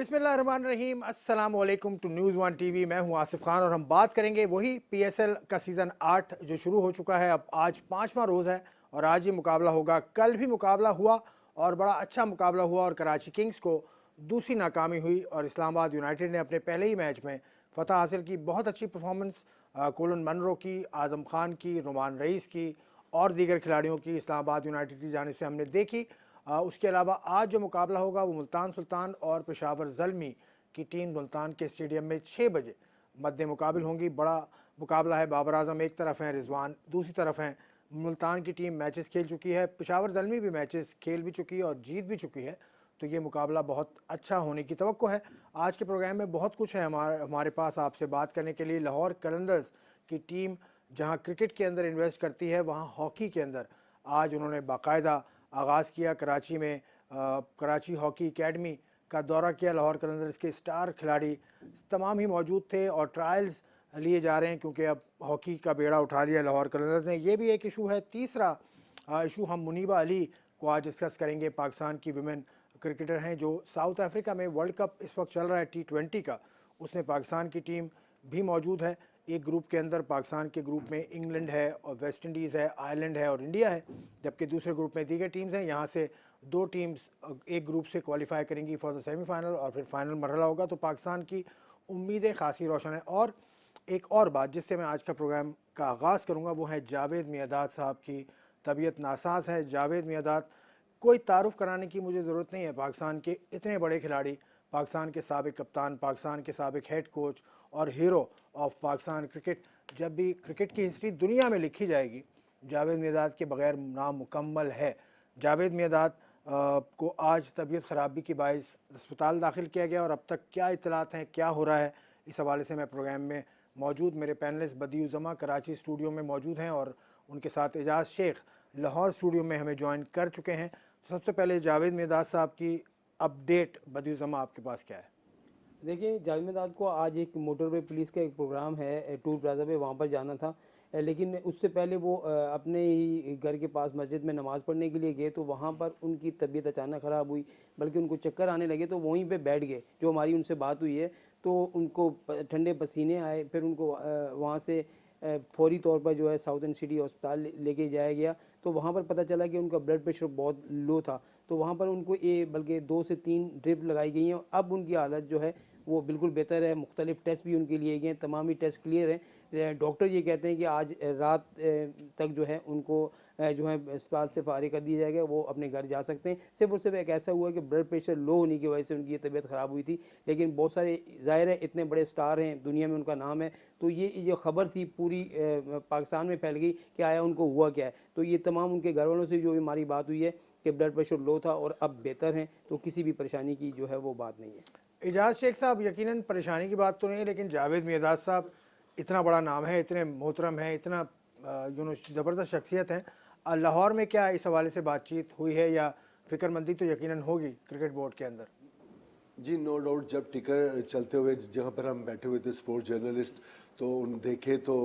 बिस्मिल्लाहिर्रहमानिर्रहीम, अस्सलाम वालेकुम टू न्यूज़ वन टीवी। मैं हूं आसिफ खान और हम बात करेंगे वही पीएसएल का सीज़न 8 जो शुरू हो चुका है। अब आज पाँचवां रोज़ है और आज ये मुकाबला होगा। कल भी मुकाबला हुआ और बड़ा अच्छा मुकाबला हुआ और कराची किंग्स को दूसरी नाकामी हुई और इस्लामाबाद यूनाइटेड ने अपने पहले ही मैच में फ़तह हासिल की। बहुत अच्छी परफॉर्मेंस कोलन मनरो की, आज़म खान की, नुमान रईस की और दीगर खिलाड़ियों की इस्लामाबाद यूनाइटेड की जानिब से हमने देखी। उसके अलावा आज जो मुकाबला होगा वो मुल्तान सुल्तान और पेशावर ज़ल्मी की टीम मुल्तान के स्टेडियम में 6 बजे मद्दे मुकाबिल होंगी। बड़ा मुकाबला है। बाबर आजम एक तरफ हैं, रिजवान दूसरी तरफ हैं। मुल्तान की टीम मैचेस खेल चुकी है, पेशावर ज़ल्मी भी मैचेस खेल भी चुकी है और जीत भी चुकी है। तो ये मुकाबला बहुत अच्छा होने की तवक्को है। आज के प्रोग्राम में बहुत कुछ है हमारे पास आपसे बात करने के लिए। लाहौर कलंदर्स की टीम जहाँ क्रिकेट के अंदर इन्वेस्ट करती है, वहाँ हॉकी के अंदर आज उन्होंने बाकायदा आगाज़ किया। कराची में कराची हॉकी एकेडमी का दौरा किया। लाहौर कलंदर्स के स्टार खिलाड़ी तमाम ही मौजूद थे और ट्रायल्स लिए जा रहे हैं क्योंकि अब हॉकी का बेड़ा उठा लिया लाहौर कलंदर्स ने। ये भी एक इशू है। तीसरा इशू हम मुनीबा अली को आज डिस्कस करेंगे। पाकिस्तान की विमेन क्रिकेटर हैं जो साउथ अफ्रीका में वर्ल्ड कप इस वक्त चल रहा है T20 का, उसमें पाकिस्तान की टीम भी मौजूद है। एक ग्रुप के अंदर पाकिस्तान के ग्रुप में इंग्लैंड है और वेस्ट इंडीज़ है, आयरलैंड है और इंडिया है, जबकि दूसरे ग्रुप में दीगर टीम्स हैं। यहाँ से दो टीम्स एक ग्रुप से क्वालिफाई करेंगी फॉर द सेमीफाइनल और फिर फाइनल मरहला होगा। तो पाकिस्तान की उम्मीदें खासी रोशन है। और एक और बात जिससे मैं आज का प्रोग्राम का आगाज़ करूँगा वो है जावेद मियादाद साहब की तबीयत नासाज है। जावेद मियादाद कोई तारुफ कराने की मुझे ज़रूरत नहीं है। पाकिस्तान के इतने बड़े खिलाड़ी, पाकिस्तान के साबिक कप्तान, पाकिस्तान के साबिक हेड कोच और हीरो ऑफ पाकिस्तान क्रिकेट, जब भी क्रिकेट की हिस्ट्री दुनिया में लिखी जाएगी जावेद मियादाद के बगैर नामुकम्मल है। जावेद मियादाद को आज तबीयत ख़राबी की बाइस अस्पताल दाखिल किया गया और अब तक क्या इत्तलात हैं, क्या हो रहा है, इस हवाले से मैं प्रोग्राम में मौजूद मेरे पैनलिस्ट बदियुज़्ज़मा कराची स्टूडियो में मौजूद हैं और उनके साथ एजाज़ शेख लाहौर स्टूडियो में हमें ज्वाइन कर चुके हैं। तो सबसे पहले जावेद मियादाद साहब की अपडेट बदियुज़्ज़मा आपके पास क्या है? देखिए, जावेद मियादाद को आज एक मोटरवे पुलिस का एक प्रोग्राम है टूर प्लाजा पे, वहाँ पर जाना था। लेकिन उससे पहले वो अपने ही घर के पास मस्जिद में नमाज़ पढ़ने के लिए गए तो वहाँ पर उनकी तबीयत अचानक ख़राब हुई, बल्कि उनको चक्कर आने लगे तो वहीं पे बैठ गए। जो हमारी उनसे बात हुई है तो उनको ठंडे पसीने आए, फिर उनको वहाँ से फौरी तौर पर जो है साउदर्न सिटी अस्पताल लेके जाया गया। तो वहाँ पर पता चला कि उनका ब्लड प्रेशर बहुत लो था। तो वहाँ पर उनको बल्कि 2 से 3 ड्रिप लगाई गई हैं। अब उनकी हालत जो है वो बिल्कुल बेहतर है। मुख्तलिफ टेस्ट भी उनके लिए गए हैं, तमाम ही टेस्ट क्लियर हैं। डॉक्टर ये कहते हैं कि आज रात तक जो है उनको जो है अस्पताल से फारिग कर दिया जाएगा, वो अपने घर जा सकते हैं। सिर्फ और सिर्फ एक ऐसा हुआ कि ब्लड प्रेशर लो होने की वजह से उनकी ये तबीयत ख़राब हुई थी। लेकिन बहुत सारे ज़ाहिर है इतने बड़े स्टार हैं, दुनिया में उनका नाम है, तो ये जो खबर थी पूरी पाकिस्तान में फैल गई कि आया उनको हुआ क्या है। तो ये तमाम उनके घर वालों से जो हमारी बात हुई है कि ब्लड प्रेशर लो था और अब बेहतर हैं, तो किसी भी परेशानी की जो है वो बात नहीं है। एजाज शेख साहब, यकीनन परेशानी की बात तो नहीं है, लेकिन जावेद मियादाद साहब इतना बड़ा नाम है, इतने मोहतरम है, इतना ज़बरदस्त शख्सियत है। लाहौर में क्या इस हवाले से बातचीत हुई है या फिक्रमंदी तो यकीनन होगी क्रिकेट बोर्ड के अंदर? जी नो डाउट, जब टिकर चलते हुए जहाँ पर हम बैठे हुए थे स्पोर्ट्स जर्नलिस्ट, तो उन देखे तो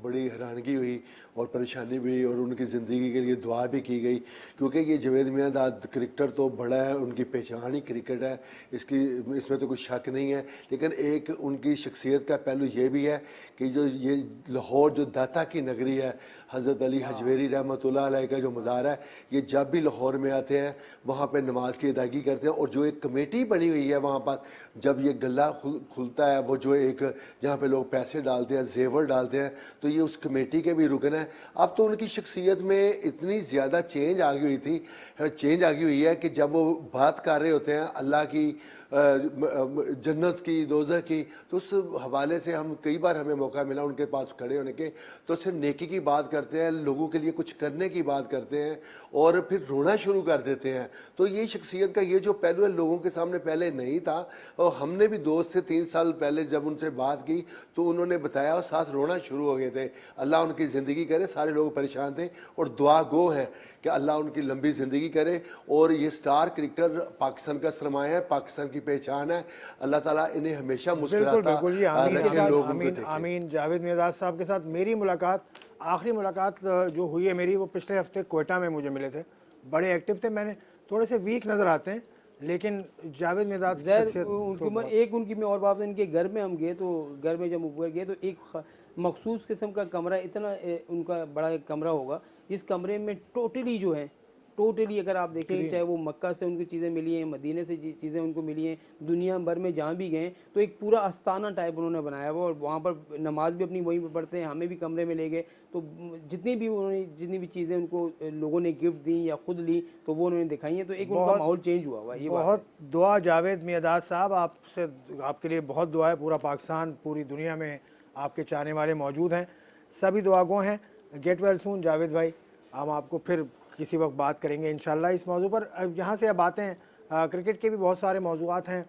बड़ी हैरानगी हुई और परेशानी भी हुई और उनकी ज़िंदगी के लिए दुआ भी की गई, क्योंकि ये जावेद मियादाद क्रिकेटर तो बड़ा है, उनकी पहचान ही क्रिकेट है, इसमें तो कुछ शक नहीं है। लेकिन एक उनकी शख्सियत का पहलू ये भी है कि जो ये लाहौर जो दाता की नगरी है, हज़रत अली हजवेरी रहमतुल्लाह अलैह का जो मज़ार है, ये जब भी लाहौर में आते हैं वहाँ पर नमाज की अदायगी करते हैं। और जो एक कमेटी बनी हुई है वहाँ पर, जब ये गला खुलता है, वो जो एक जहाँ पे लोग पैसे डालते हैं, जेवर डालते हैं, तो ये उस कमेटी के भी रुकन है। अब तो उनकी शख्सियत में इतनी ज़्यादा चेंज आ गई हुई है कि जब वो बात कर रहे होते हैं अल्लाह की, जन्नत की, दोज़ख की, तो उस हवाले से हम कई बार हमें मौका मिला उनके पास खड़े होने के, तो सिर्फ नेकी की बात करते हैं, लोगों के लिए कुछ करने की बात करते हैं और फिर रोना शुरू कर देते हैं। तो ये शख्सियत का ये जो पहलू है लोगों के सामने पहले नहीं था। और हमने भी 2 से 3 साल पहले जब उनसे बात की तो उन्होंने बताया और साथ रोना शुरू हो गए थे। अल्लाह उनकी ज़िंदगी करे, सारे लोग परेशान थे और दुआ गो है कि अल्लाह उनकी लंबी ज़िंदगी करे। और ये स्टार क्रिकेटर पाकिस्तान का सरमाया है, पाकिस्तान की पहचान है। अल्लाह ताला इन्हें हमेशा मुस्कुराता रखे, लोग उनको देखें। आमीन। जावेद मियादाद साहब के साथ मेरी मुलाकात, आखिरी मुलाकात जो हुई है मेरी, वो पिछले हफ्ते कोयटा में मुझे मिले थे। बड़े एक्टिव थे, मैंने थोड़े से वीक नज़र आते हैं लेकिन जावेद मिर्ज़ा की जहर शख्सियत उनकी तो उम्र एक उनकी मैं और बात बताऊं, इनके घर में हम गए तो घर में जब ऊपर गए तो एक मखसूस किस्म का कमरा, इतना उनका बड़ा एक कमरा होगा जिस कमरे में टोटली जो है, टोटली अगर आप देखें, चाहे वो मक्का से उनको चीज़ें मिली हैं, मदीने से चीज़ें उनको मिली हैं, दुनिया भर में जहाँ भी गए तो एक पूरा आस्थाना टाइप उन्होंने बनाया हुआ, और वहाँ पर नमाज भी अपनी वहीं पर पढ़ते हैं। हमें भी कमरे में ले गए तो जितनी भी उन्होंने जितनी भी चीज़ें उनको लोगों ने गिफ्ट दी या खुद ली तो वो उन्होंने दिखाई हैं, तो एक उनका माहौल चेंज हुआ हुआ है, ये बात है। बहुत दुआ जावेद मियादाद साहब, आपसे आपके लिए बहुत दुआ है। पूरा पाकिस्तान, पूरी दुनिया में आपके चाहने वाले मौजूद हैं, सभी दुआ गो हैं। गेट वेल सून जावेद भाई, हम आपको फिर किसी वक्त बात करेंगे इंशाल्लाह इस मौजू पर। अब यहाँ से अब आते हैं क्रिकेट के भी बहुत सारे मौजूआत हैं।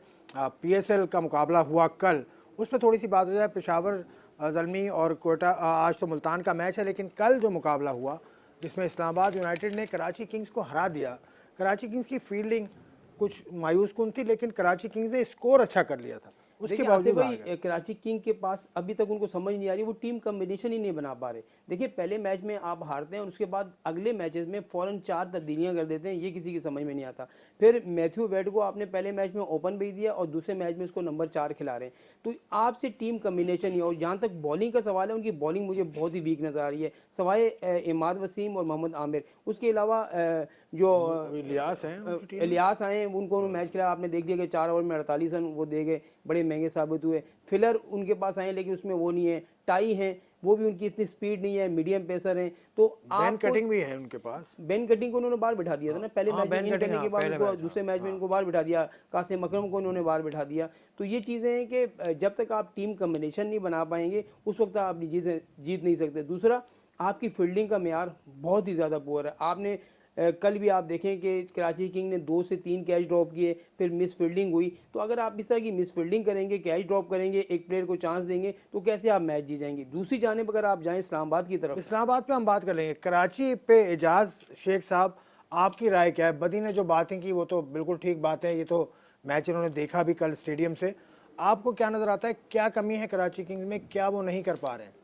PSL का मुकाबला हुआ कल, उस पर थोड़ी सी बात हो जाए। पेशावर ज़ल्मी और कोयटा, आज तो मुल्तान का मैच है, लेकिन कल जो मुकाबला हुआ जिसमें इस्लामाबाद यूनाइटेड ने कराची किंग्स को हरा दिया। कराची किंग्स की फील्डिंग कुछ मायूस कुन थी, लेकिन कराची किंग्स ने स्कोर अच्छा कर लिया था, उसके देखिए आसिफ बावजूद हार गए। भाई, कराची किंग के पास अभी तक उनको समझ नहीं आ रही, वो टीम कम्बिनेशन ही नहीं बना पा रहे। देखिए पहले मैच में आप हारते हैं और उसके बाद अगले मैचेस में फौरन 4 तब्दीलियां कर देते हैं, ये किसी की समझ में नहीं आता। फिर मैथ्यू वेड को आपने पहले मैच में ओपन भी दिया और दूसरे मैच में उसको नंबर 4 खिला रहे हैं, तो आपसे टीम कम्बिनेशन ही। और जहाँ तक बॉलिंग का सवाल है, उनकी बॉलिंग मुझे बहुत ही वीक नजर आ रही है, सवाए इमाद वसीम और मोहम्मद आमिर, उसके अलावा जो इलियास हैं उनकी टीम में। इलियास आए उनको मैच खेला, आपने देख लिया कि 4 ओवर में 48 रन वो दे गए, बड़े महंगे साबित हुए। फिलर उनके पास आए लेकिन उसमें वो नहीं है, टाई हैं वो भी उनकी इतनी स्पीड नहीं है, मीडियम पेसर हैं। तो बैन कटिंग भी है उनके पास। बेन कटिंग को उन्होंने बाहर बिठा दिया था ना पहले मैच में, बेन इन कटिंग, करने के बाद पहले उनको मैच, दूसरे मैच में इनको बाहर बिठा दिया। कासिम अकरम को उन्होंने बाहर बिठा दिया। तो ये चीज़ें हैं कि जब तक आप टीम कम्बिनेशन नहीं बना पाएंगे उस वक्त आप जीत नहीं सकते। दूसरा, आपकी फील्डिंग का मेयार बहुत ही ज़्यादा पुअर है। आपने कल भी आप देखें कि कराची किंग ने 2 से 3 कैच ड्रॉप किए, फिर मिस फील्डिंग हुई। तो अगर आप इस तरह की मिस फील्डिंग करेंगे, कैच ड्रॉप करेंगे, एक प्लेयर को चांस देंगे, तो कैसे आप मैच जीत जाएंगे। दूसरी जानिब अगर आप जाएं इस्लामाबाद की तरफ, इस्लामाबाद पे हम बात कर लेंगे। कराची पे एजाज शेख साहब, आपकी राय क्या है? बदी ने जो बातें की वो तो बिल्कुल ठीक बात है, ये तो मैच इन्होंने देखा भी कल स्टेडियम से। आपको क्या नज़र आता है, क्या कमी है कराची किंग्स में, क्या वो नहीं कर पा रहे हैं?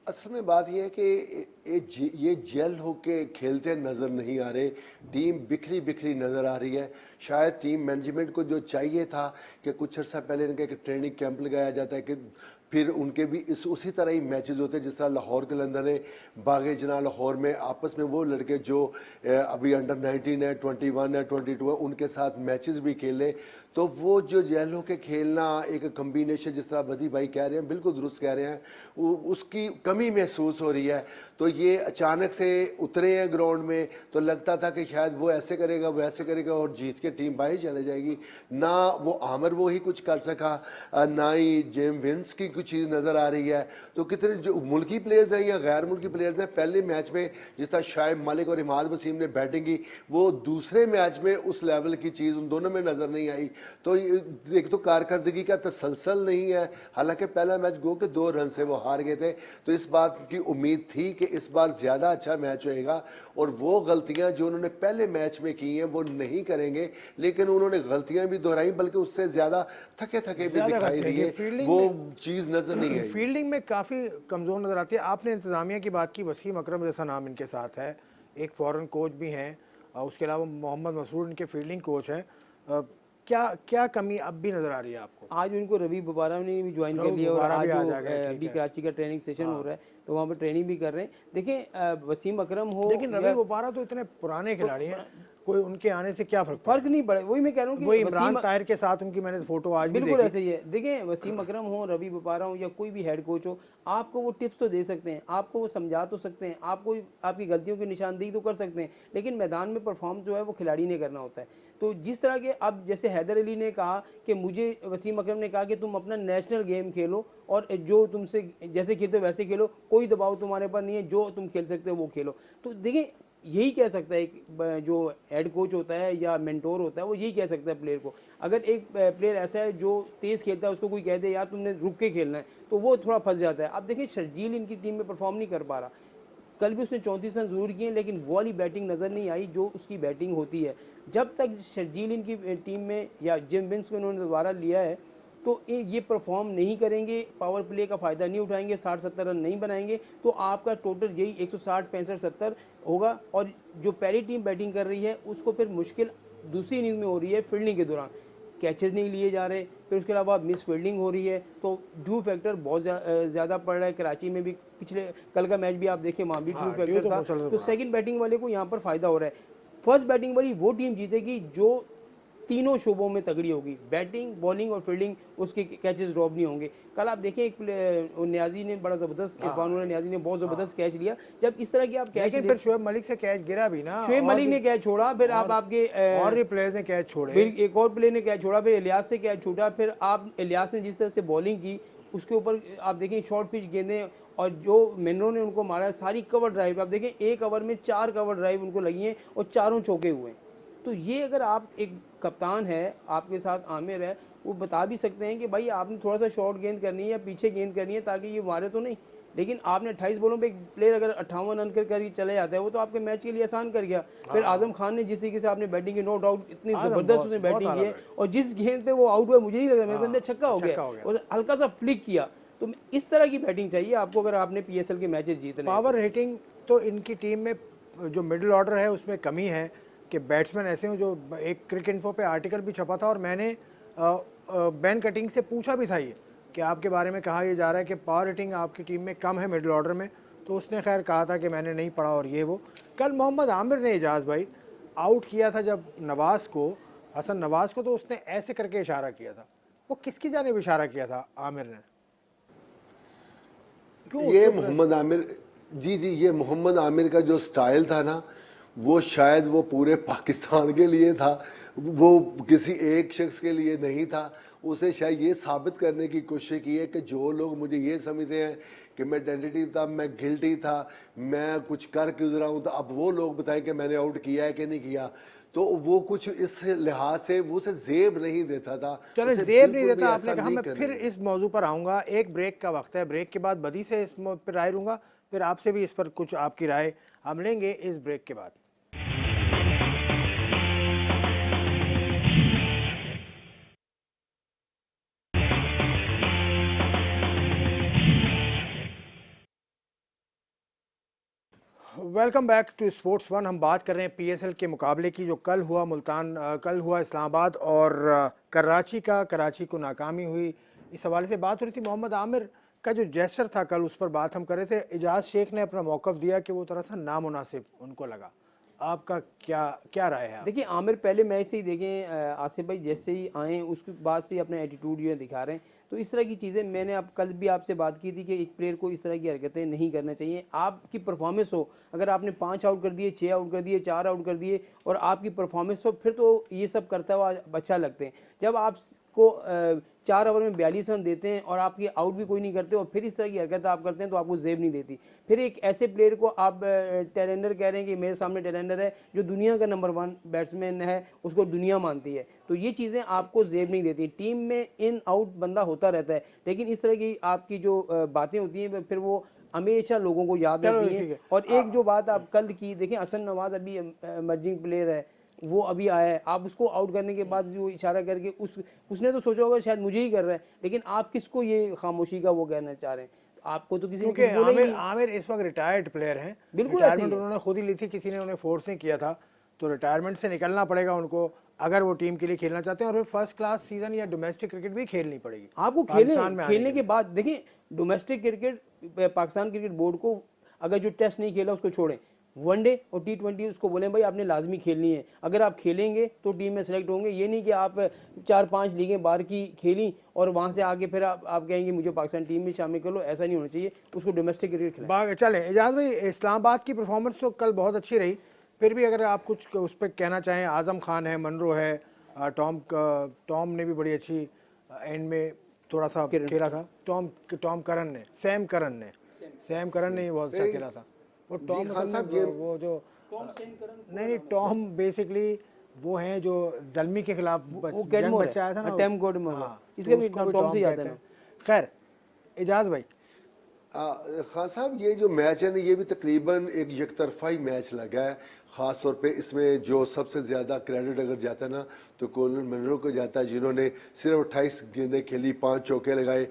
असल में बात यह है कि ये जेल होके खेलते नज़र नहीं आ रहे, टीम बिखरी बिखरी नज़र आ रही है। शायद टीम मैनेजमेंट को जो चाहिए था कि कुछ अर्सा पहले इनका एक ट्रेनिंग कैंप लगाया जाता है कि फिर उनके भी उसी तरह ही मैचेस होते हैं जिस तरह लाहौर के लंदन है, बागे जना लाहौर में आपस में वो लड़के जो अभी अंडर 19 है, 21 है, 22 है, उनके साथ मैचेस भी खेले। तो वो जो जेल होके खेलना एक कम्बिनेशन, जिस तरह बदी भाई कह रहे हैं, बिल्कुल दुरुस्त कह रहे हैं, उसकी कमी महसूस हो रही है। तो ये अचानक से उतरे हैं ग्राउंड में, तो लगता था कि शायद वो ऐसे करेगा, वो ऐसे करेगा और जीत के टीम बाहर चले जाएगी। ना वो आमिर वो ही कुछ कर सका, ना ही जेम विंस की कुछ चीज़ नज़र आ रही है। तो कितने जो मुल्की प्लेयर्स हैं या गैर मुल्की प्लेयर्स हैं, पहले मैच में जिस तरह शाइब मलिक और इमाद वसीम ने बैटिंग की, वो दूसरे मैच में उस लेवल की चीज़ उन दोनों में नज़र नहीं आई। तो एक तो कारकर्दगी का तसलसल नहीं है। हालांकि पहला मैच गो के 2 रन से वो हार गए थे, तो इस बात की उम्मीद थी कि इस बार ज़्यादा अच्छा मैच होएगा और वो गलतियां जो उन्होंने पहले मैच में की हैं वो नहीं करेंगे। लेकिन उन्होंने गलतियां भी दोहराई, बल्कि उससे ज़्यादा थके थके भी दिखाई दिए, वो चीज़ नज़र नहीं आई। फील्डिंग में काफ़ी कमज़ोर नज़र आती है। आपने इंतज़ामिया की बात की, वसीम अकरम जैसा नाम इनके साथ है, एक फ़ॉरेन कोच भी हैं, उसके अलावा मोहम्मद मसरूर इनके फील्डिंग कोच हैं। क्या क्या कमी अब भी नज़र आ रही है आपको? आज उनको रवि बुबारा ने भी ज्वाइन कर लिया और आज अभी कराची का ट्रेनिंग सेशन हो रहा है तो वहाँ पर ट्रेनिंग भी कर रहे हैं। देखिए वसीम अकरम हो, लेकिन रवि बुबारा तो इतने पुराने खिलाड़ी हैं, कोई उनके आने से क्या फर्क नहीं पड़ा। वही मैं कह रहा हूँ कि वही इमरान ताहिर के साथ उनकी मैंने फोटो आज भी बिल्कुल ऐसे ही है। देखिए वसीम अकरम हो, रवि बुबारा हो या कोई भी हेड कोच हो, आपको वो टिप्स तो दे सकते हैं, आपको वो समझा तो सकते हैं, आपको आपकी गलतियों की निशानदेही तो कर सकते हैं, लेकिन मैदान में परफॉर्म जो है वो खिलाड़ी ने करना होता है। तो जिस तरह के अब जैसे हैदर अली ने कहा कि मुझे, वसीम अकरम ने कहा कि तुम अपना नेशनल गेम खेलो और जो तुमसे जैसे खेलते हो वैसे खेलो, कोई दबाव तुम्हारे पर नहीं है, जो तुम खेल सकते हो वो खेलो। तो देखिए यही कह सकता है एक जो हेड कोच होता है या मेंटोर होता है, वो यही कह सकता है प्लेयर को। अगर एक प्लेयर ऐसा है जो तेज़ खेलता है, उसको कोई कह दे यार तुमने रुक के खेलना है, तो वो थोड़ा फंस जाता है। अब देखिए शर्जील इनकी टीम में परफॉर्म नहीं कर पा रहा, कल भी उसने 34 रन जरूर किए, लेकिन वो वाली बैटिंग नज़र नहीं आई जो उसकी बैटिंग होती है। जब तक शर्जील इनकी टीम में या जिम विंस को इन्होंने दोबारा लिया है तो ये परफॉर्म नहीं करेंगे, पावर प्ले का फ़ायदा नहीं उठाएंगे, 60-70 रन नहीं बनाएंगे, तो आपका टोटल यही 160, 65, 70 होगा। और जो पहली टीम बैटिंग कर रही है उसको फिर मुश्किल दूसरी इनिंग में हो रही है फील्डिंग के दौरान, कैचेस नहीं लिए जा रहे, फिर उसके अलावा मिस फील्डिंग हो रही है, तो ड्यू फैक्टर बहुत ज़्यादा पड़ रहा है। कराची में भी पिछले कल का मैच भी आप देखें, वहाँ भी ड्यू फैक्टर था, तो सेकंड बैटिंग वाले को यहाँ पर फ़ायदा हो रहा है। फर्स्ट बैटिंग वाली वो टीम जीतेगी जो तीनों शोबों में तगड़ी होगी, बैटिंग, बॉलिंग और फील्डिंग, उसके कैचेस ड्रॉप नहीं होंगे। कल आप देखें एक न्याजी ने बड़ा ज़बरदस्त, इरफान न्याजी ने बहुत ज़बरदस्त कैच लिया। जब इस तरह की आप कैच, लेकिन फिर शुएब मलिक से कैच गिरा भी ना, शुएब मलिक ने कैच छोड़ा, फिर आप आपके और भी प्लेयर्स ने कैच छोड़े, फिर एक और प्लेयर ने कैच छोड़ा, फिर इलियास से कैच छूटा, फिर आप इलियास ने जिस तरह से बॉलिंग की उसके ऊपर आप देखें शॉर्ट पिच गेंदें, और जो मेनरो ने उनको मारा है, सारी कवर ड्राइव आप देखें, एक ओवर में 4 कवर ड्राइव उनको लगी हैं और चारों चौके हुए हैं। तो ये अगर आप एक कप्तान है, आपके साथ आमिर है, वो बता भी सकते हैं कि भाई आपने थोड़ा सा शॉर्ट गेंद करनी है या पीछे गेंद करनी है ताकि ये मारे तो नहीं। लेकिन आपने 28 बॉलों पे एक प्लेयर अगर 58 रन कर चले जाता है, वो तो आपके मैच के लिए आसान कर गया। फिर आजम खान ने जिस तरीके से आपने बैटिंग की, नो डाउट इतनी ज़बरदस्त उसने बैटिंग की है, और जिस गेंद पे वो आउट हुआ मुझे नहीं लगा मेरे अंदर छक्का हो गया, और हल्का सा फ्लिक किया। तो इस तरह की बैटिंग चाहिए आपको अगर आपने PSL के मैचेस जीतने। पावर हिटिंग तो इनकी टीम में जो मिडिल ऑर्डर है उसमें कमी है कि बैट्समैन ऐसे हो, जो एक क्रिकेट इन्फो पे आर्टिकल भी छपा था और मैंने बैन कटिंग से पूछा भी था ये कि आपके बारे में कहा यह जा रहा है कि पावर हिटिंग आपकी टीम में कम है मिडिल ऑर्डर में, तो उसने खैर कहा था कि मैंने नहीं पढ़ा और ये वो। कल मोहम्मद आमिर ने एजाज भाई आउट किया था जब नवाज को, हसन नवाज को, तो उसने ऐसे करके इशारा किया था, वो किसकी जानिब इशारा किया था आमिर ने? ये मोहम्मद आमिर जी, ये मोहम्मद आमिर का जो स्टाइल था ना, वो शायद वो पूरे पाकिस्तान के लिए था, वो किसी एक शख्स के लिए नहीं था। उसने शायद ये साबित करने की कोशिश की है कि जो लोग मुझे ये समझते हैं कि मैं टेंटेटिव था, मैं गिल्टी था, मैं कुछ कर गुजरा हूँ, तो अब वो लोग बताएं कि मैंने आउट किया है कि नहीं किया। तो वो कुछ इस लिहाज से वो उसे जेब नहीं देता था। चलो जेब नहीं देता आपने कहा, मैं फिर इस मौजू पर आऊँगा। एक ब्रेक का वक्त है, ब्रेक के बाद बदी से इस पर राय लूँगा, फिर आपसे भी इस पर कुछ आपकी राय हम लेंगे इस ब्रेक के बाद। Welcome back to sports one. हम बात कर रहे हैं PSL के मुकाबले की जो कल हुआ कल हुआ इस्लामाबाद और कराची का, कराची को नाकामी हुई, इस हवाले से बात हो रही थी। मोहम्मद आमिर का जो जेस्चर था कल, उस पर बात हम कर रहे थे। एजाज शेख ने अपना मौक़िफ़ दिया कि वो थोड़ा सा नामुनासिब उनको लगा। आपका क्या राय है? देखिए आमिर पहले मैच से ही देखें, आसिफ भाई जैसे ही आए उसके बाद से ही अपना एटीट्यूड जो है दिखा रहे हैं, तो इस तरह की चीज़ें मैंने अब कल भी आपसे बात की थी कि एक प्लेयर को इस तरह की हरकतें नहीं करना चाहिए। आपकी परफॉर्मेंस हो, अगर आपने 5 आउट कर दिए, 6 आउट कर दिए, 4 आउट कर दिए और आपकी परफॉर्मेंस हो, फिर तो ये सब करता हुआ अच्छा लगते हैं। जब आपको 4 ओवर में 42 रन देते हैं और आपकी आउट भी कोई नहीं करते और फिर इस तरह की हरकत आप करते हैं तो आपको जेब नहीं देती। फिर एक ऐसे प्लेयर को आप टेरेंडर कह रहे हैं कि मेरे सामने टेरेंडर है जो दुनिया का नंबर 1 बैट्समैन है, उसको दुनिया मानती है, तो ये चीज़ें आपको जेब नहीं देती। टीम में इन आउट बंदा होता रहता है, लेकिन इस तरह की आपकी जो बातें होती हैं फिर वो हमेशा लोगों को याद रहती हैं। और एक जो बात आप कल की देखें, हसन नवाज अभी इमर्जिंग प्लेयर है, वो अभी आया है, आप उसको आउट करने के बाद जो इशारा करके उसने तो सोचा होगा शायद मुझे ही कर रहा है, लेकिन आप किसको ये खामोशी का वो कहना चाह रहे हैं? आपको तो किसी ने आमिर इस वक्त रिटायर्ड प्लेयर हैं, बिल्कुल रिटायरमेंट उन्होंने खुद ही ली थी, किसी ने उन्हें फोर्स नहीं किया था, तो रिटायरमेंट से निकलना पड़ेगा उनको अगर वो टीम के लिए खेलना चाहते हैं, और फिर फर्स्ट क्लास सीजन या डोमेस्टिक क्रिकेट भी खेलनी पड़ेगी आपको। खेलने के बाद देखिए, domestic cricket Pakistan cricket board को अगर जो टेस्ट नहीं खेला उसको छोड़ें, वनडे और T20 उसको बोलें भाई आपने लाजमी खेलनी है, अगर आप खेलेंगे तो टीम में सेलेक्ट होंगे। ये नहीं कि आप 4-5 लीगें बाहर की खेली और वहाँ से आगे फिर आप कहेंगे मुझे पाकिस्तान टीम में शामिल कर लो, ऐसा नहीं होना चाहिए, उसको डोमेस्टिक क्रिकेट खेलें। चलें एजाज भाई, इस्लामाबाद की परफॉर्मेंस तो कल बहुत अच्छी रही, फिर भी अगर आप कुछ उस पर कहना चाहें, आजम खान है, मनरो है, टॉम ने भी बड़ी अच्छी एंड में थोड़ा सा खेला था, टॉम करन ने, सैम करन ने बहुत अच्छा खेला था। वो टॉम वो जो नहीं टॉम बेसिकली वो हैं जो जल्मी के खिलाफ बच्चा आया था ना, इसके भी टॉम से याद है ना। खैर एजाज भाई, खान साहब ये जो मैच है ना, ये भी तकरीबन एक यकतरफा ही मैच लगा है, ख़ास तौर पे इसमें जो सबसे ज़्यादा क्रेडिट अगर जाता है ना तो कोलिन मनरो को जाता है, जिन्होंने सिर्फ 28 गेंदें खेली, 5 चौके लगाए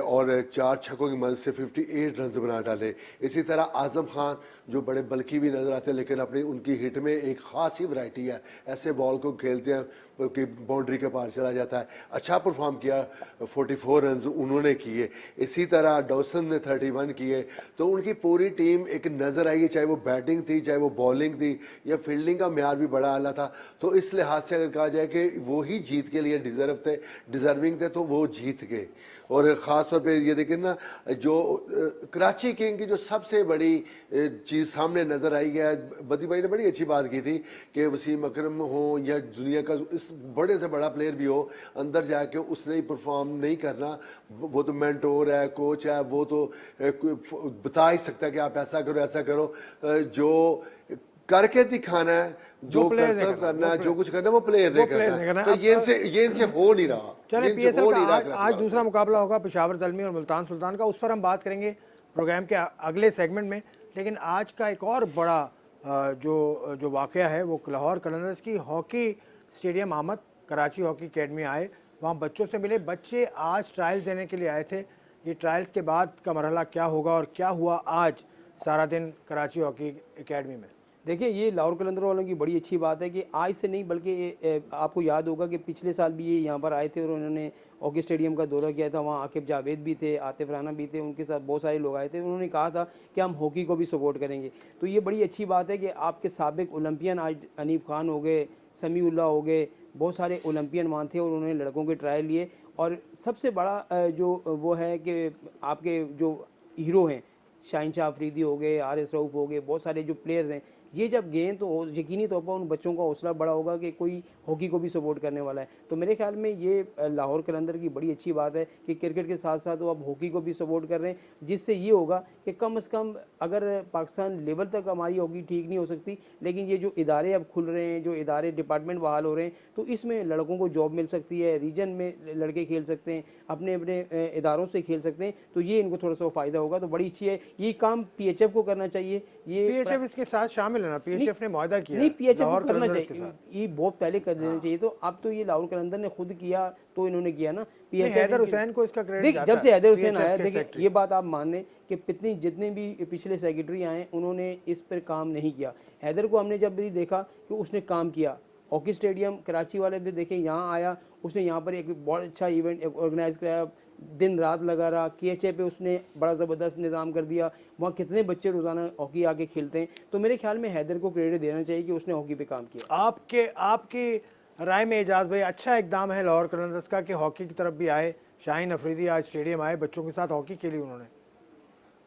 और 4 छक्कों की मदद से 58 रन बना डाले। इसी तरह आज़म खान जो बड़े बल्कि भी नज़र आते हैं, लेकिन अपनी उनकी हिट में एक ख़ास ही वैरायटी है, ऐसे बॉल को खेलते हैं कि बाउंड्री के पार चला जाता है। अच्छा परफॉर्म किया, 44 रन उन्होंने किए। इसी तरह डॉसन ने 31 किए। तो उनकी पूरी टीम एक नज़र आई, चाहे वो बैटिंग थी, चाहे वो बॉलिंग थी, या फील्डिंग का म्यार भी बड़ा आला था। तो इस लिहाज से अगर कहा जाए कि वो ही जीत के लिए डिज़र्विंग थे, तो वो जीत गए। और ख़ास तौर पे ये देखें ना, जो कराची किंग की जो सबसे बड़ी चीज़ सामने नज़र आई है, बदी भाई ने बड़ी अच्छी बात की थी कि वसीम अकरम हो या दुनिया का इस बड़े से बड़ा प्लेयर भी हो, अंदर जाके उसने ही परफॉर्म नहीं करना। वो तो मेंटोर है, कोच है, वो तो बता ही सकता है कि आप ऐसा करो ऐसा करो। जो करके दिखाना है, जो कर्तव्य करना है, जो कुछ करना है, वो प्लेयर ने करना है। तो ये इनसे हो नहीं रहा। चलिए, पीएसएल का आज दूसरा मुकाबला होगा पेशावर ज़ल्मी और मुल्तान सुल्तान का, उस पर हम बात करेंगे प्रोग्राम के अगले सेगमेंट में। लेकिन आज का एक और बड़ा जो वाक़या है वो लाहौर कलंदर्स की hockey stadium Ahmed Karachi hockey academy आए, वहाँ बच्चों से मिले। बच्चे आज ट्रायल्स देने के लिए आए थे। ये ट्रायल्स के बाद का मरहला क्या होगा और क्या हुआ आज सारा दिन कराची हॉकी अकेडमी में? देखिए, ये लाहौर कलंदर वालों की बड़ी अच्छी बात है कि आज से नहीं बल्कि आपको याद होगा कि पिछले साल भी ये यहाँ पर आए थे और उन्होंने हॉकी स्टेडियम का दौरा किया था। वहाँ आकिब जावेद भी थे, आतिफ राना भी थे, उनके साथ बहुत सारे लोग आए थे। उन्होंने कहा था कि हम हॉकी को भी सपोर्ट करेंगे। तो ये बड़ी अच्छी बात है कि आपके साबिक ओलंपियन आज अनीफ खान हो गए, समीउल्लाह हो गए, बहुत सारे ओलंपियन वहाँ थे और उन्होंने लड़कों के ट्रायल लिए। और सबसे बड़ा जो वो है कि आपके जो हीरो हैं, शाहीन शाह अफरीदी हो गए, आरिस रऊफ हो गए, बहुत सारे जो प्लेयर्स हैं, ये जब गए तो यकीनी तौर पर उन बच्चों का हौसला बड़ा होगा कि कोई हॉकी को भी सपोर्ट करने वाला है। तो मेरे ख्याल में ये लाहौर कलंदर की बड़ी अच्छी बात है कि क्रिकेट के साथ साथ वो अब हॉकी को भी सपोर्ट कर रहे हैं, जिससे ये होगा कि कम से कम अगर पाकिस्तान लेवल तक हमारी हॉकी ठीक नहीं हो सकती, लेकिन ये जो इदारे अब खुल रहे हैं, जो इदारे डिपार्टमेंट बहाल हो रहे हैं, तो इसमें लड़कों को जॉब मिल सकती है, रीजन में लड़के खेल सकते हैं, अपने अपने इदारों से खेल सकते हैं। तो ये इनको थोड़ा सा फ़ायदा होगा, तो बड़ी अच्छी है। ये काम पीएचएफ को करना चाहिए। ये पीएचएफ इसके साथ शामिल है ना? पीएचएफ ने मुआहदा किया नहीं, पीएचएफ लाहौर को करना कलंदर्स चाहिए, के साथ। ये बहुत पहले कर देना चाहिए। तो अब तो ये लाहौर कलंदर ने खुद किया तो इन्होंने किया ना। हैदर हुसैन को इसका क्रेडिट देख, जाता जब से है, हैदर हुसैन PHF आया, के देखिए सेक्रेटरी। ये बात आप मान लें कि जितने भी पिछले सेक्रेटरी आए उन्होंने इस पर काम नहीं किया। हैदर को हमने जब भी देखा कि उसने काम किया, हॉकी स्टेडियम कराची वाले भी देखें, यहाँ आया, उसने यहाँ पर एक बहुत अच्छा इवेंट ऑर्गेनाइज कराया, दिन रात लगा रहा। KHA पे उसने बड़ा ज़बरदस्त निज़ाम कर दिया, वहाँ कितने बच्चे रोज़ाना हॉकी आके खेलते हैं। तो मेरे ख्याल में हैदर को क्रेडिट देना चाहिए कि उसने हॉकी पे काम किया। आपकी राय में एजाज भाई, अच्छा इकदाम है लाहौर कलंदर्स का कि हॉकी की तरफ भी आए? शाहीन अफरीदी आज स्टेडियम आए, बच्चों के साथ हॉकी खेली उन्होंने।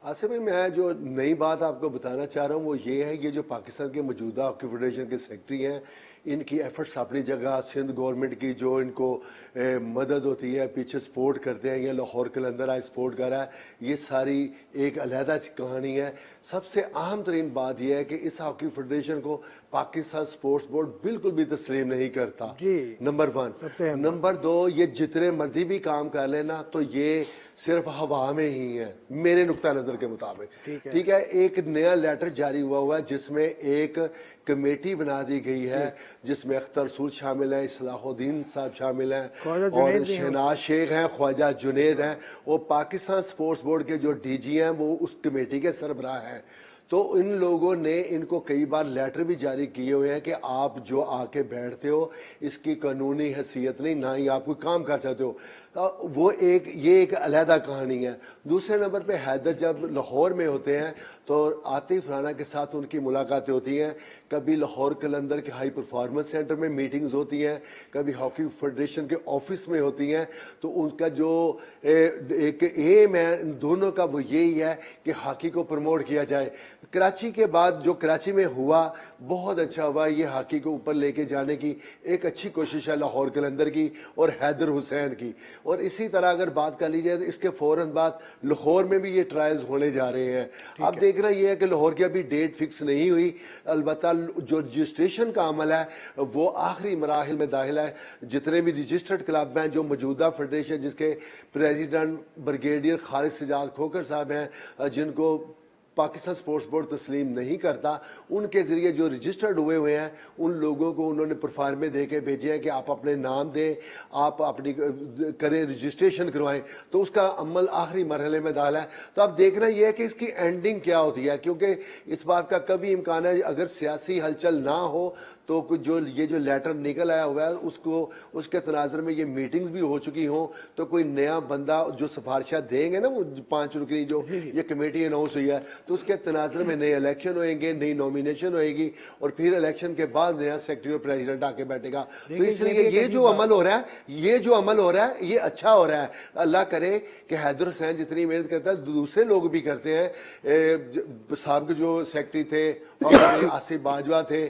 आसिफ भाई, मैं जो नई बात आपको बताना चाह रहा हूँ वो ये है, ये जो पाकिस्तान के मौजूदा हॉकी फेडरेशन के सेक्रेटरी हैं, इनकी एफर्ट्स अपनी जगह, सिंध गवर्नमेंट की जो इनको मदद होती है, पीछे सपोर्ट करते हैं, या लाहौर कलंदर आज सपोर्ट कर रहा है, ये सारी एक अलहदा कहानी है। सबसे अहम तरीन बात यह है कि इस हॉकी फेडरेशन को पाकिस्तान स्पोर्ट्स बोर्ड बिल्कुल भी तस्लीम नहीं करता, नंबर 1। नंबर 2, ये जितने मर्जी भी काम कर लेना तो ये सिर्फ हवा में ही है, मेरे नुक्ता नज़र के मुताबिक। ठीक है, एक नया लेटर जारी हुआ है जिसमें एक कमेटी बना दी गई है, जिसमें अख्तर रसूल शामिल है, इस्लाहुद्दीन साहब शामिल हैं और शहनाज शेख हैं, ख्वाजा जुनेद हैं, और पाकिस्तान स्पोर्ट्स बोर्ड के जो DG हैं वो उस कमेटी के सरबराह हैं। तो इन लोगों ने इनको कई बार लेटर भी जारी किए हुए हैं कि आप जो आके बैठते हो इसकी कानूनी हैसियत नहीं, ना ही आप कोई काम कर सकते हो। वो ये एक अलहदा कहानी है। दूसरे नंबर पे हैदर जब लाहौर में होते हैं तो आतिफ राना के साथ उनकी मुलाकातें होती हैं, कभी लाहौर कलंदर के हाई परफॉर्मेंस सेंटर में मीटिंग्स होती हैं, कभी हॉकी फेडरेशन के ऑफिस में होती हैं। तो उनका जो एक एम है इन दोनों का वो यही है कि हॉकी को प्रमोट किया जाए। कराची के बाद जो कराची में हुआ बहुत अच्छा हुआ, ये हॉकी को ऊपर लेके जाने की एक अच्छी कोशिश है लाहौर कलंदर की और हैदर हुसैन की। और इसी तरह अगर बात कर ली जाए तो इसके फौरन बाद लाहौर में भी ये ट्रायल्स होने जा रहे हैं। अब देखना ये है कि लाहौर की अभी डेट फिक्स नहीं हुई, अलबत्ता जो रजिस्ट्रेशन का अमल है वो आखिरी मराहिल में दाखिल है। जितने भी रजिस्टर्ड क्लब हैं, जो मौजूदा फेडरेशन जिसके प्रेसिडेंट ब्रिगेडियर खालिद सजाद खोकर साहब हैं, जिनको पाकिस्तान स्पोर्ट्स बोर्ड तस्लीम नहीं करता। उनके ज़रिए जो रजिस्टर्ड हुए हैं उन लोगों को उन्होंने परफार्मे दे के भेजे हैं कि आप अपने नाम दें, आप अपनी करें, रजिस्ट्रेशन करवाएं। तो उसका अमल आखिरी मरहले में डाला है। तो अब देखना यह है कि इसकी एंडिंग क्या होती है, क्योंकि इस बात का कभी इम्कान है अगर सियासी हलचल ना हो तो कुछ जो ये जो लेटर निकल आया हुआ है उसको उसके तनाजर में ये मीटिंग्स भी हो चुकी हों, तो कोई नया बंदा जो सिफारिशा देंगे ना, वो 5 रुकनी जो ये कमेटी अनाउंस हुई है, तो उसके तनाजर में नए इलेक्शन होएंगे, नई नॉमिनेशन होएगी और फिर इलेक्शन के बाद नया सेक्रेटरी और प्रेसिडेंट आके बैठेगा। तो इसलिए ये जो अमल हो रहा है, ये अच्छा हो रहा है। अल्लाह करे कि हैदर हुसैन जितनी मेहनत करता है दूसरे लोग भी करते हैं। साहब के जो सेक्रेटरी थे और आसिफ बाजवा थे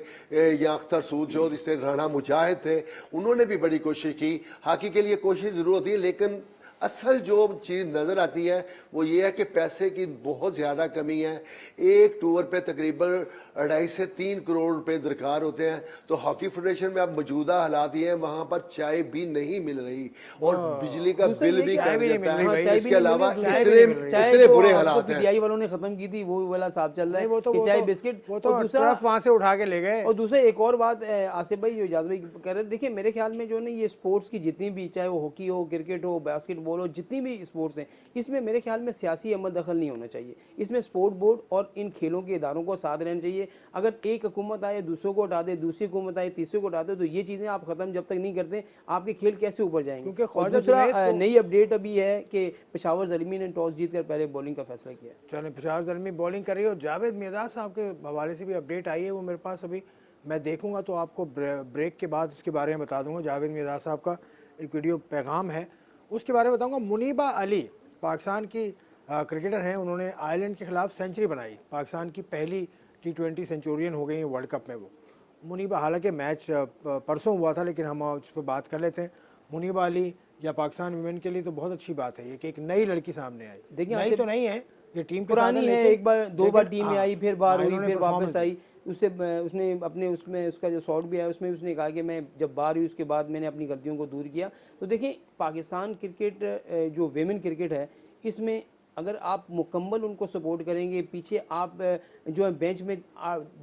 या अख्तर सूद जो इससे राणा मुजाहिद थे, उन्होंने भी बड़ी कोशिश की। हॉकी के लिए कोशिश जरूर होती है, लेकिन असल जो चीज़ नज़र आती है वो ये है कि पैसे की बहुत ज़्यादा कमी है। एक टूर पे तकरीबन 2.5 से 3 करोड़ रुपए दरकार होते हैं। तो हॉकी फेडरेशन में अब मौजूदा हालात ये हैं, वहाँ पर चाय भी नहीं मिल रही और बिजली का बिल भी कट जाता है। इसके अलावा इतने बुरे हालात हैं। पीटीआई वालों ने खत्म की थी, वो वाला साहब चल रहा है वो तो चाय बिस्किट। वो तो दूसरा वहाँ से उठा के ले गए। और दूसरा एक और बात आसिफ भाई, इजाज़ भाई कह रहे, देखिए मेरे ख्याल में जो ना ये स्पोर्ट्स की जितनी भी, चाहे वो हॉकी हो, क्रिकेट हो, बास्केटबॉल हो, जितनी भी स्पोर्ट्स हैं, इसमें मेरे ख्याल में सियासी अमल दखल नहीं होना चाहिए। इसमें स्पोर्ट बोर्ड और इन खेलों के इदारों को साथ रहना चाहिए। अगर एक हुकूमत आए दूसरों को हटा दे, दूसरी हुकूमत आए तीसरे को हटा दे, तो ये चीज़ें आप खत्म जब तक नहीं करते आपके खेल कैसे ऊपर जाएंगे। और दूसरा नई अपडेट अभी है कि पेशावर ज़ल्मी ने टॉस जीतकर पहले बॉलिंग का फैसला किया। चलें, पेशावर ज़ल्मी बॉलिंग कर रही है और जावेद मिर्ज़ा साहब के हवाले से भी अपडेट आई है, वो मेरे पास अभी मैं देखूंगा तो आपको ब्रेक के बाद उसके बारे में बता दूंगा। जावेद मिर्ज़ा साहब का एक वीडियो पैगाम है, उसके बारे में बताऊंगा। मुनीबा अली पाकिस्तान की क्रिकेटर हैं, उन्होंने आयरलैंड के खिलाफ सेंचुरी बनाई। पाकिस्तान की पहली T20 सेंचुरियन हो गई वर्ल्ड कप में वो मुनीबा। हालांकि मैच परसों हुआ था, लेकिन हम उस पर बात कर लेते हैं। मुनीबा अली या पाकिस्तान वुमेन के लिए तो बहुत अच्छी बात है ये कि एक नई लड़की सामने आई। देखिए नई तो नहीं है, ये टीम पुरानी है, एक बार 2 बार टीम में आई, फिर बार हुई, फिर वापस आई। उसने अपने उसमें उसका जो शॉट भी है उसमें उसने कहा कि मैं जब बाहर हुई उसके बाद मैंने अपनी गलतियों को दूर किया। तो देखिए पाकिस्तान क्रिकेट जो वेमेन क्रिकेट है, इसमें अगर आप मुकम्मल उनको सपोर्ट करेंगे, पीछे आप जो है बेंच में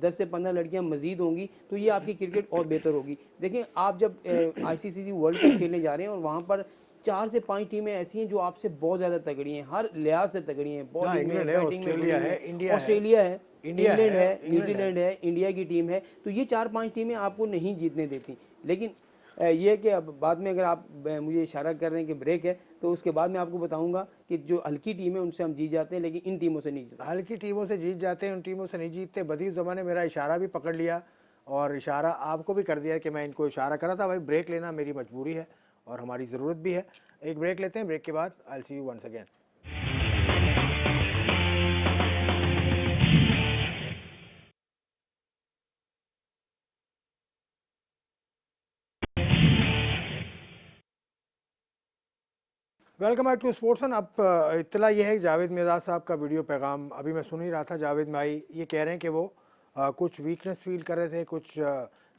10 से 15 लड़कियां मजीद होंगी, तो ये आपकी क्रिकेट और बेहतर होगी। देखिए आप जब ICC वर्ल्ड कप खेलने जा रहे हैं और वहाँ पर 4 से 5 टीमें ऐसी हैं जो आपसे बहुत ज़्यादा तगड़ी हैं, हर लिहाज से तगड़ी हैं। बॉलिंग में, बैटिंग में, ऑस्ट्रेलिया है, इंग्लैंड है, न्यूजीलैंड है, इंडिया की टीम है। तो ये 4-5 टीमें आपको नहीं जीतने देती। लेकिन ये है कि अब बाद में अगर आप मुझे इशारा कर रहे हैं कि ब्रेक है, तो उसके बाद मैं आपको बताऊंगा कि जो हल्की टीम है उनसे हम जीत जाते हैं, लेकिन इन टीमों से नहीं जीतते। हल्की टीमों से जीत जाते हैं, उन टीमों से नहीं जीतते। बदी ज़माने ने मेरा इशारा भी पकड़ लिया और इशारा आपको भी कर दिया कि मैं इनको इशारा करा था। भाई ब्रेक लेना मेरी मजबूरी है और हमारी ज़रूरत भी है। एक ब्रेक लेते हैं, ब्रेक के बाद I will see you once again. Welcome back to स्पोर्ट्सन। अब इत्तला ये है कि जावेद मिर्ज़ा साहब का वीडियो पैगाम अभी मैं सुन ही रहा था। जावेद भाई ये कह रहे हैं कि वो कुछ वीकनेस फील कर रहे थे, कुछ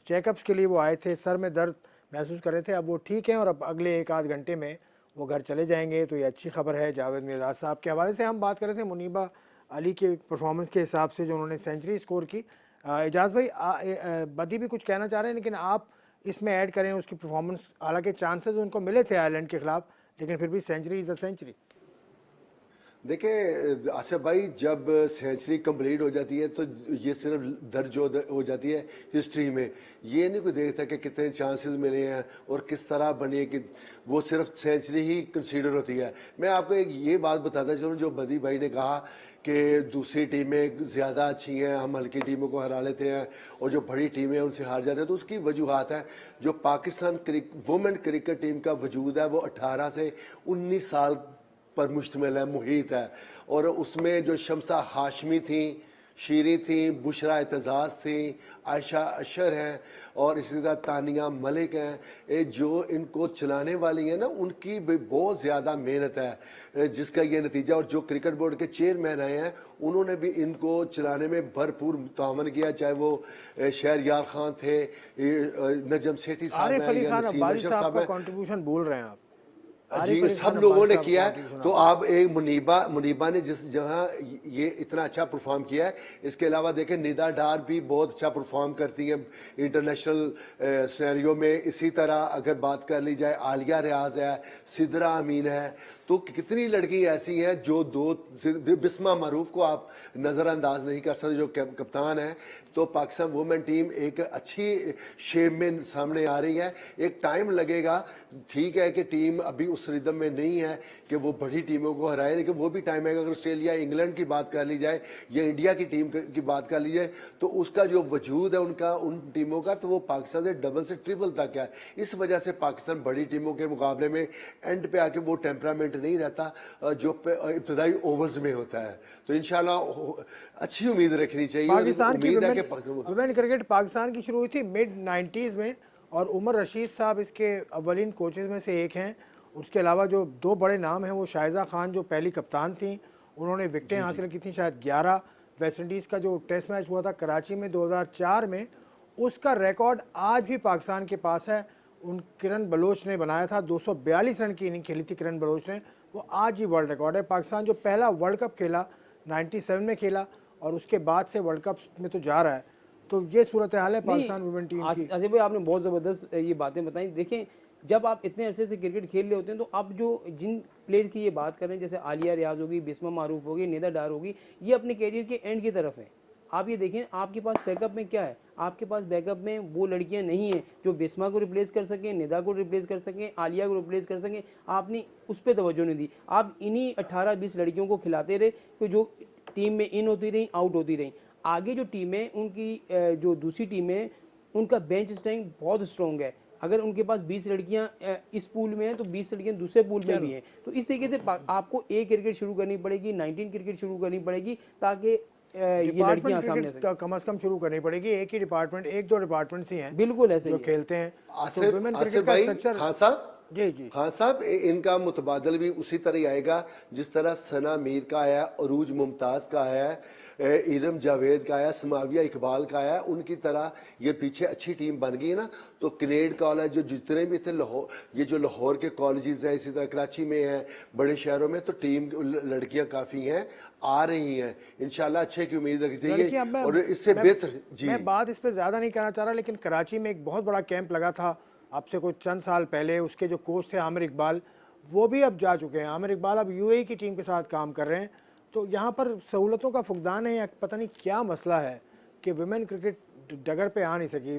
चेकअप्स के लिए वो आए थे, सर में दर्द महसूस कर रहे थे। अब वो ठीक हैं और अब अगले 1-8 घंटे में वो घर चले जाएंगे, तो ये अच्छी खबर है। जावेद मिर्ज़ा साहब के हवाले से हम बात कर रहे थे मुनीबा अली के परफॉर्मेंस के हिसाब से जो उन्होंने सेंचुरी स्कोर की। एजाज भाई बदी भी कुछ कहना चाह रहे हैं, लेकिन आप इसमें ऐड करें उसकी परफॉर्मेंस। हालांकि चांसेस उनको मिले थे आयरलैंड के खिलाफ, लेकिन फिर भी सेंचुरी इज़ अ सेंचुरी। देखिए आसिफ भाई, जब सेंचुरी कंप्लीट हो जाती है तो ये सिर्फ दर्ज हो जाती है हिस्ट्री में। ये नहीं कोई देखता कि कितने चांसेस मिले हैं और किस तरह बनी है, कि वो सिर्फ सेंचुरी ही कंसीडर होती है। मैं आपको एक ये बात बताता चलूँ, जो बदी भाई ने कहा कि दूसरी टीमें ज़्यादा अच्छी हैं, हम हल्की टीमों को हरा लेते हैं और जो बड़ी टीमें उनसे हार जाते हैं, तो उसकी वजूहत है। जो पाकिस्तान वुमेन क्रिकेट टीम का वजूद है वो 18 से 19 साल पर मुश्तमिल है, मुहित है। और उसमें जो शमसा हाशमी थी, शीरी थी, बुशरा एतजाज़ थी, आयशा अशर हैं और इसी तरह तानिया मलिक हैं। जो इनको चलाने वाली हैं ना, उनकी भी बहुत ज़्यादा मेहनत है, जिसका ये नतीजा। और जो क्रिकेट बोर्ड के चेयरमैन आए हैं, उन्होंने भी इनको चलाने में भरपूर तावन किया, चाहे वो शहरयार खान थे, नजम सेठी साहब हैं, कंट्रीब्यूशन भूल रहे हैं आप। आरिफ जी अली सब खान लोगों अब्बास ने साहब किया को है। आगे सुना। तो आप एक मुनीबा ने जिस जहां ये इतना अच्छा परफॉर्म किया है, इसके अलावा देखें निदा डार भी बहुत अच्छा परफॉर्म करती हैं इंटरनेशनल सिनेरियो में। इसी तरह अगर बात कर ली जाए, आलिया रियाज है, सिदरा अमीन है, तो कितनी लड़की ऐसी हैं जो बिस्मा मरूफ को आप नज़रअंदाज नहीं कर सकते, जो कप्तान है। तो पाकिस्तान वुमेन टीम एक अच्छी शेप में सामने आ रही है। एक टाइम लगेगा, ठीक है कि टीम अभी उस रिदम में नहीं है कि वो बड़ी टीमों को हराए, लेकिन वो भी टाइम आएगा। अगर ऑस्ट्रेलिया इंग्लैंड की बात कर ली जाए या इंडिया की टीम की बात कर ली जाए, तो उसका जो वजूद है उनका, उन टीमों का, तो वो पाकिस्तान से डबल से ट्रिपल तक है। इस वजह से पाकिस्तान बड़ी टीमों के मुकाबले में एंड पे आके वो टेम्परामेंट नहीं रहता जो इब्तदाई ओवर्स में होता है। तो इंशाल्लाह अच्छी उम्मीद रखनी चाहिए। और पाकिस्तान की उम्मीद है कि वुमेन क्रिकेट पाकिस्तान की शुरू हुई थी मिड 90s में, और उमर रशीद साहब इसके अव्वलीन कोचेज में से एक हैं। उसके अलावा जो दो बड़े नाम हैं वो शाहिजा खान जो पहली कप्तान थी, उन्होंने विकेटें हासिल की थी शायद 11। वेस्ट इंडीज़ का जो टेस्ट मैच हुआ था कराची में 2004 में, उसका रिकॉर्ड आज भी पाकिस्तान के पास है। उन किरण बलोच ने बनाया था, 242 रन की इनिंग खेली थी किरण बलोच ने, वो आज ही वर्ल्ड रिकॉर्ड है। पाकिस्तान जो पहला वर्ल्ड कप खेला 97 में खेला, और उसके बाद से वर्ल्ड कप में तो जा रहा है। तो ये सूरत हाल है पाकिस्तान वुमेन टीम की। आसिफ भाई आपने बहुत ज़बरदस्त ये बातें बताई। देखें, जब आप इतने अरसे से क्रिकेट खेल रहे होते हैं, तो आप जो जिन प्लेयर की ये बात कर रहे हैं, जैसे आलिया रियाज होगी, बिस्मा मारूफ होगी, निदा डार होगी, ये अपने कैरियर के एंड की तरफ है। आप ये देखें, आपके पास बैकअप में क्या है? आपके पास बैकअप में वो लड़कियां नहीं हैं जो बिस्मा को रिप्लेस कर सकें, निदा को रिप्लेस कर सकें, आलिया को रिप्लेस कर सकें। आपने उस पर तवज्जो नहीं दी। आप इन्हीं 18-20 लड़कियों को खिलाते रहे, तो जो टीम में इन होती रही, आउट होती रही। आगे जो टीमें उनकी जो दूसरी टीमें, उनका बेंच स्ट्रेंथ बहुत स्ट्रॉन्ग है। अगर उनके पास 20 लड़कियां इस पूल में हैं, तो 20 लड़कियां दूसरे पूल में भी हैं। तो इस तरीके से आपको एक क्रिकेट शुरू करनी पड़ेगी, 19 क्रिकेट शुरू करनी पड़ेगी, ताकि ये लड़कियां सामने से कम से कम शुरू करनी पड़ेगी। एक ही डिपार्टमेंट, एक दो डिपार्टमेंट्स ही हैं बिल्कुल ऐसे जो ही खेलते हैं। आसिफ वुमेन आसिफ क्रिकेट का भाई, स्ट्रक्चर, खान साहब, जी जी खान साहब, इनका मुतबादल भी उसी तरह ही आएगा जिस तरह सना मीर का आया, अरूज मुमताज का है, इरम जावेद का आया, समाविया इकबाल का आया। उनकी तरह ये पीछे अच्छी टीम बन गई है ना। तो कनेड कॉलेज जो जितने भी थे, लाहौर, ये जो लाहौर के कॉलेजेस हैं, इसी तरह कराची में हैं, बड़े शहरों में, तो टीम लड़कियां काफ़ी हैं, आ रही हैं। इंशाल्लाह अच्छे की उम्मीद रखनी चाहिए। और इससे बेहतर जी, मैं बात इस पर ज़्यादा नहीं करना चाह रहा, लेकिन कराची में एक बहुत बड़ा कैंप लगा था आपसे कुछ चंद साल पहले। उसके जो कोच थे आमिर इकबाल, वो भी अब जा चुके हैं। आमिर इकबाल अब यूएई की टीम के साथ काम कर रहे हैं। तो यहाँ पर सहूलतों का फुकदान है या पता नहीं क्या मसला है कि वुमेन क्रिकेट डगर पे आ नहीं सकी।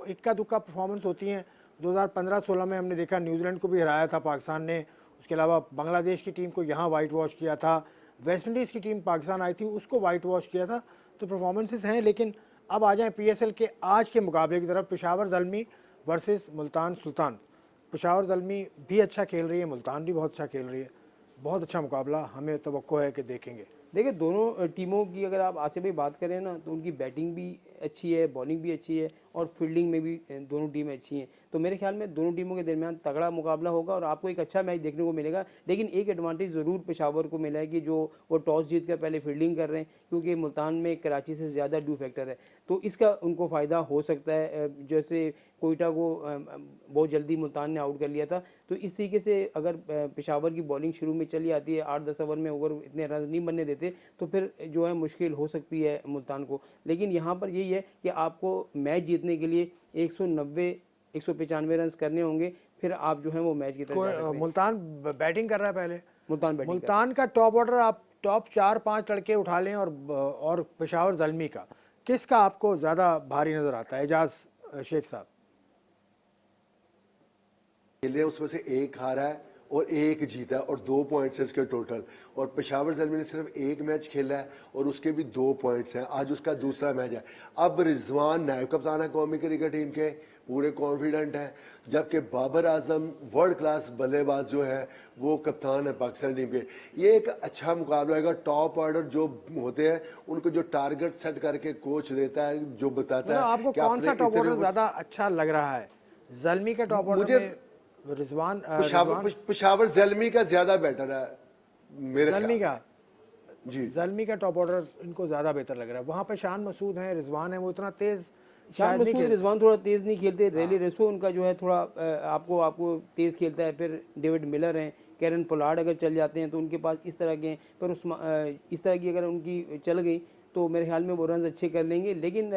इक्का दुक्का परफॉर्मेंस होती हैं। 2015-16 में हमने देखा न्यूजीलैंड को भी हराया था पाकिस्तान ने। उसके अलावा बांग्लादेश की टीम को यहाँ वाइट वॉश किया था। वेस्ट इंडीज़ की टीम पाकिस्तान आई थी, उसको वाइट वॉश किया था। तो परफॉर्मेंसेस हैं। लेकिन अब आ जाएँ पीएसएल के आज के मुकाबले की तरफ, पेशावर ज़ल्मी वर्सेस मुल्तान सुल्तान। पेशावर ज़ल्मी भी अच्छा खेल रही है, मुल्तान भी बहुत अच्छा खेल रही है। बहुत अच्छा मुकाबला, हमें तवक्को है कि देखेंगे। देखिए, दोनों टीमों की अगर आप आसिफ भाई बात करें ना, तो उनकी बैटिंग भी अच्छी है, बॉलिंग भी अच्छी है, और फील्डिंग में भी दोनों टीमें अच्छी हैं। तो मेरे ख्याल में दोनों टीमों के दरमियान तगड़ा मुकाबला होगा और आपको एक अच्छा मैच देखने को मिलेगा। लेकिन एक एडवांटेज ज़रूर पेशावर को मिला है कि जो वो टॉस जीत कर पहले फील्डिंग कर रहे हैं, क्योंकि मुल्तान में कराची से ज़्यादा ड्यू फैक्टर है। तो इसका उनको फ़ायदा हो सकता है। जैसे कोयटा को बहुत जल्दी मुल्तान ने आउट कर लिया था। तो इस तरीके से अगर पेशावर की बॉलिंग शुरू में चली आती है, 8-10 ओवर में अगर इतने रन नहीं बनने देते, तो फिर जो है मुश्किल हो सकती है मुल्तान को। लेकिन यहाँ पर यही है कि आपको मैच जीतने के लिए 190-195 रन करने होंगे, फिर आप जो है वो मैच की तरफ जा सकते हैं। मुल्तान बैटिंग कर रहा है पहले। मुल्तान का टॉप ऑर्डर आप टॉप 4-5 लड़के उठा लें, और पेशावर ज़ल्मी का किसका आपको ज़्यादा भारी नज़र आता है, एजाज शेख साहब? खेले उसमें से एक हारा है और एक जीता है, और 2 पॉइंट्स है इसके टोटल। और पेशावर ज़ल्मी ने सिर्फ एक मैच खेला है और उसके भी 2 पॉइंट्स हैं। आज उसका दूसरा मैच है। अब रिजवान नायब कप्तान है कौमी क्रिकेट टीम के, पूरे कॉन्फिडेंट हैं। जबकि बाबर आजम वर्ल्ड क्लास बल्लेबाज जो है वो कप्तान है पाकिस्तान टीम के। ये एक अच्छा मुकाबला होगा। टॉप ऑर्डर जो होते हैं उनको जो टारगेट सेट करके कोच देता है, जो बताता है आपको कौन सा टॉप ऑर्डर ज़्यादा अच्छा लग रहा है? ज़ल्मी का टॉप ऑर्डर में रिजवान पेशावर ज़ल्मी का ज्यादा बेटर है मेरे ज़ल्मी का जी, ज़ल्मी का टॉप ऑर्डर इनको ज़्यादा बेहतर लग रहा है। वहाँ पे शान मसूद हैं, रिजवान है, वो इतना तेज़ शायद नहीं मसूद खेल। रिजवान थोड़ा तेज़ नहीं खेलते, रेली रेसो उनका जो है थोड़ा आपको तेज़ खेलता है। फिर डेविड मिलर हैं, कैरन पोलार्ड अगर चल जाते हैं तो उनके पास इस तरह के हैं। पर इस तरह की अगर उनकी चल गई तो मेरे ख्याल में वो रन अच्छे कर लेंगे। लेकिन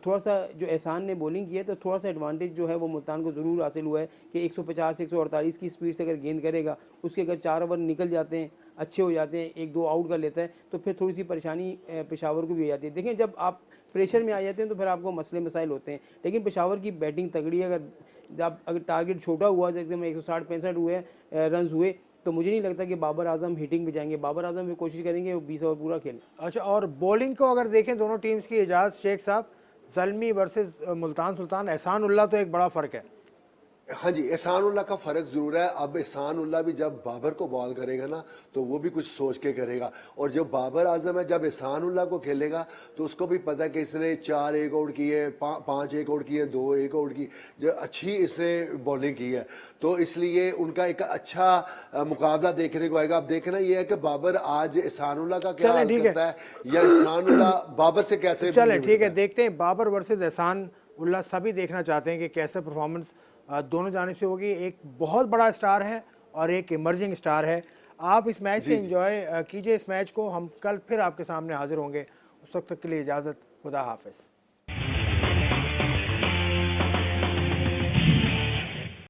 थोड़ा सा जो एहसान ने बॉलिंग की है तो थोड़ा सा एडवांटेज जो है वो मुल्तान को ज़रूर हासिल हुआ है कि 150 148 की स्पीड से अगर गेंद करेगा, उसके अगर 4 ओवर निकल जाते हैं, अच्छे हो जाते हैं, 1-2 आउट कर लेता है, तो फिर थोड़ी सी परेशानी पेशावर को भी हो जाती है। देखें, जब आप प्रेशर में आ जाते हैं तो फिर आपको मसले मसाइल होते हैं। लेकिन पेशावर की बैटिंग तगड़ी है। अगर टारगेट छोटा हुआ, जैसे 160-65 हुए रन हुए, तो मुझे नहीं लगता कि बाबर आजम हिटिंग पे जाएंगे। बाबर आजम भी कोशिश करेंगे वो 20 ओवर पूरा खेलें। अच्छा, और बॉलिंग को अगर देखें दोनों टीम्स की, एजाज शेख साहब, ज़ल्मी वर्सेस मुल्तान सुल्तान, एहसान उल्लाह, तो एक बड़ा फ़र्क है। हाँ जी, एहसान उल्लाह का फ़र्क ज़रूर है। अब एहसान उल्लाह भी जब बाबर को बॉल करेगा ना तो वो भी कुछ सोच के करेगा, और जो बाबर आजम है जब एहसान उल्लाह को खेलेगा तो उसको भी पता है कि इसने 4 एक आउट किए, 5 एक आउट किए, 2 एक आउट की, जो अच्छी इसने बॉलिंग की है, तो इसलिए उनका एक अच्छा मुकाबला देखने को आएगा। अब देखना ये है कि बाबर आज एहसान उल्लाह का क्या चलें, हाल ठीक है। करता है, या एहसान उल्लाह बाबर से कैसे चलें, ठीक है, निपटता देखते हैं बाबर वर्सेस एहसान उल्लाह। सभी देखना चाहते हैं कि कैसे परफॉर्मेंस दोनों जानिब से होगी। एक बहुत बड़ा स्टार है और एक इमर्जिंग स्टार है। आप इस मैच से एंजॉय कीजिए इस मैच को। हम कल फिर आपके सामने हाजिर होंगे। उस वक्त तक के लिए इजाज़त, खुदा हाफिज़।